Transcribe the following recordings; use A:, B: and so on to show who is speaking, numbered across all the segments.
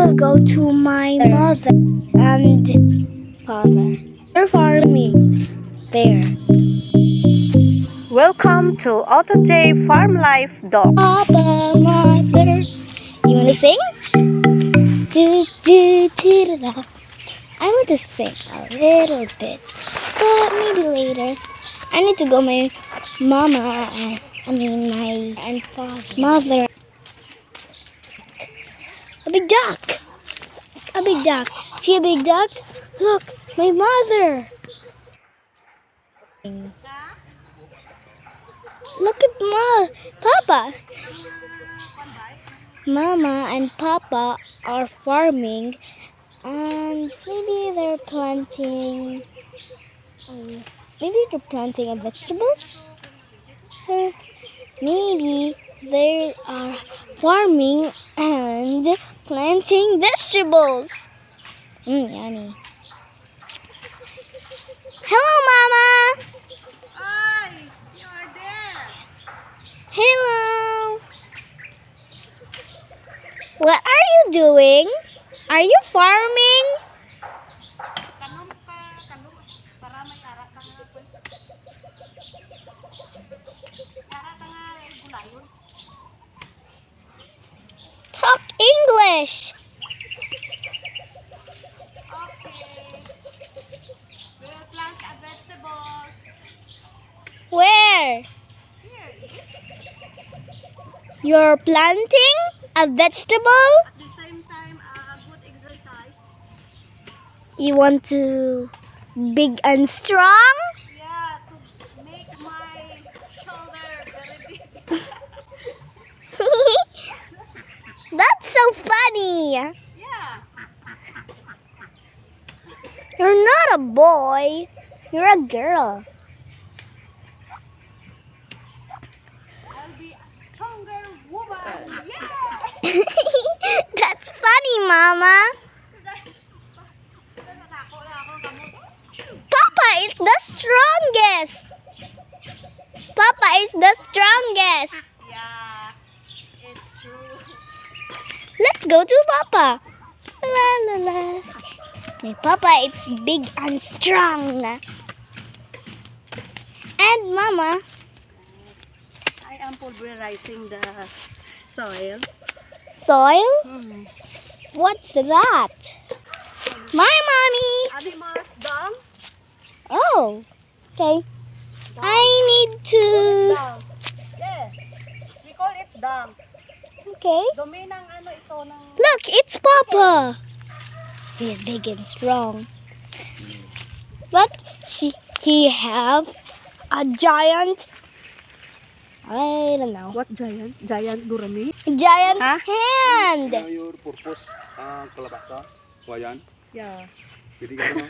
A: will go to my mother and father. They're farming there.
B: Welcome to Auto J Farm Life Dogs.
A: Papa, mother, you wanna sing? Do, do, do, da. I want to sing a little bit, but maybe later. I need to go my mama and my mother. A big duck. A big duck. See a big duck? Look, my mother. Look at Papa. Mama and Papa are farming, and maybe they're planting. Maybe they're planting vegetables. Or maybe they are farming and planting vegetables. Yummy. Hello, Mama.
B: Hi, you are there.
A: Hello. What are you doing? Are you farming?
B: Para may arat nga po. Arat nga gulayon.
A: Talk English.
B: Okay. We will plant a vegetables.
A: Where?
B: Here.
A: You're planting a vegetable?
B: At the same time, a good exercise.
A: You want to big and strong?
B: Yeah, to make my shoulder very big.
A: That's so funny.
B: Yeah.
A: You're not a boy. You're a girl.
B: I'll be a stronger woman. Yeah.
A: That's funny, Mama. Papa is the strongest. Papa is the strongest.
B: Yeah, it's true.
A: Let's go to Papa. La la la. My Papa is big and strong. And Mama.
B: I am pulverizing the soil.
A: Soil?
B: Mm-hmm.
A: What's that? My mommy.
B: Animals dung.
A: Oh, okay. I need to.
B: Dung. Yes. We call it dung.
A: Okay.
B: Dumi ng ano ito ng...
A: Look, it's Papa. He's big and strong. But he have a giant. I don't know.
B: What giant? Giant gurami?
A: Giant
B: Huh?
A: hand.
C: Your purpose kalabasa, wayan.
B: Yeah.
C: Jadi ka no?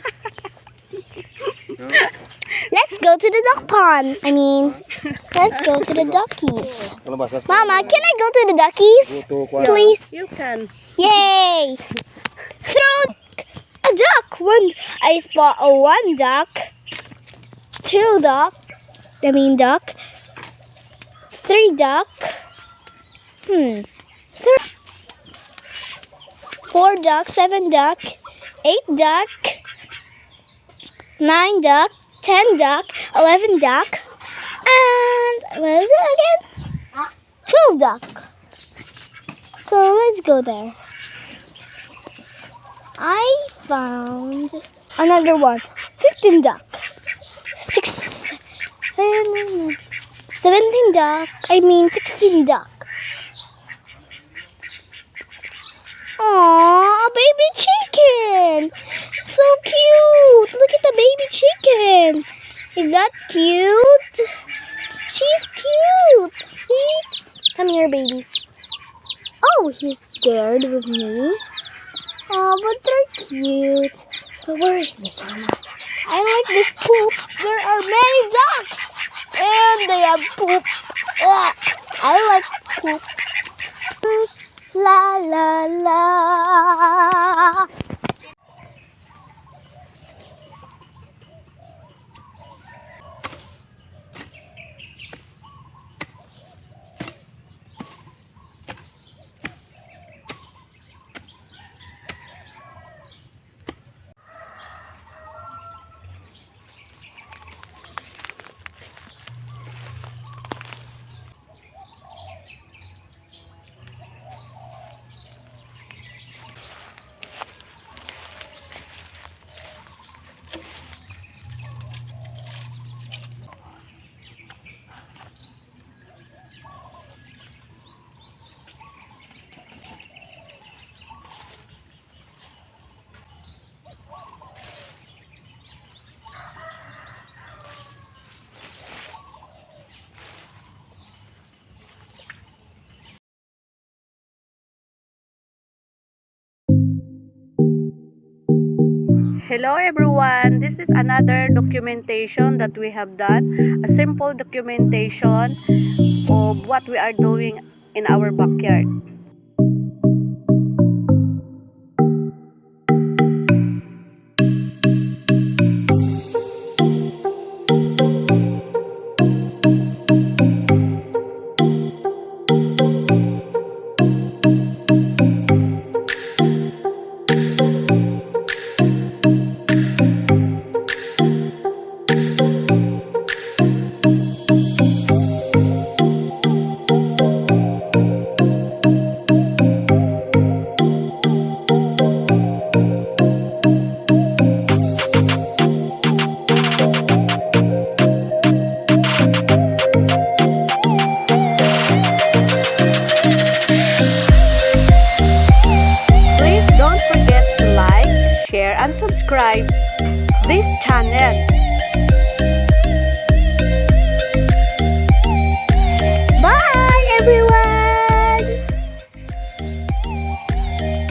A: Let's go to the duck pond. Let's go to the duckies.
C: Kalabasa.
A: Mama, can I go to the duckies? Please.
B: You can.
A: Yay! Throw a duck. I spot one duck, two duck. Three duck. Four duck, seven duck, 8 duck, 9 duck, 10 duck, 11 duck, and what is it again? 12 duck. So let's go there. I found another one. 15 duck. 17 duck. 16 duck. Aww, a baby chicken. So cute. Look at the baby chicken. Is that cute? She's cute. See? Come here, baby. Oh, he's scared with me. Oh, but they're cute. But where is the mama? I like this poop. There are many ducks. And they have poop. Ugh, I like poop. La la la.
B: Hello everyone, this is another documentation that we have done, a simple documentation of what we are doing in our backyard. Please don't forget to like, share, and subscribe this channel.
A: Bye, everyone!